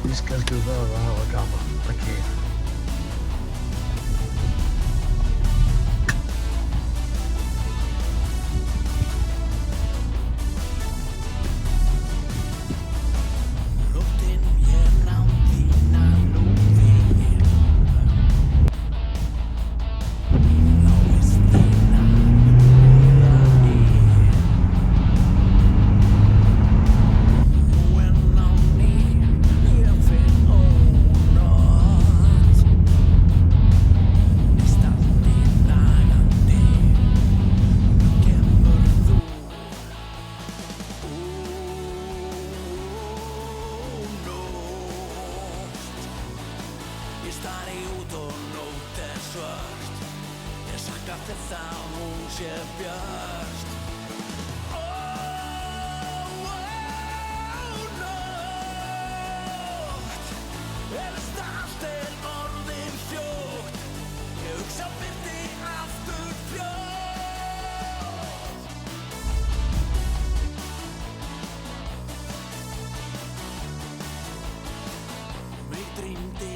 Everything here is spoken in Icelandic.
snýst kannski það að hafa gaman, ekki? Ég stari út og nótt svört. Ég sakna þess að hún sé björt. Nótt, elst allt orðin fljótt. Ég hugsa byrti aftur fljótt. Mig dreymdi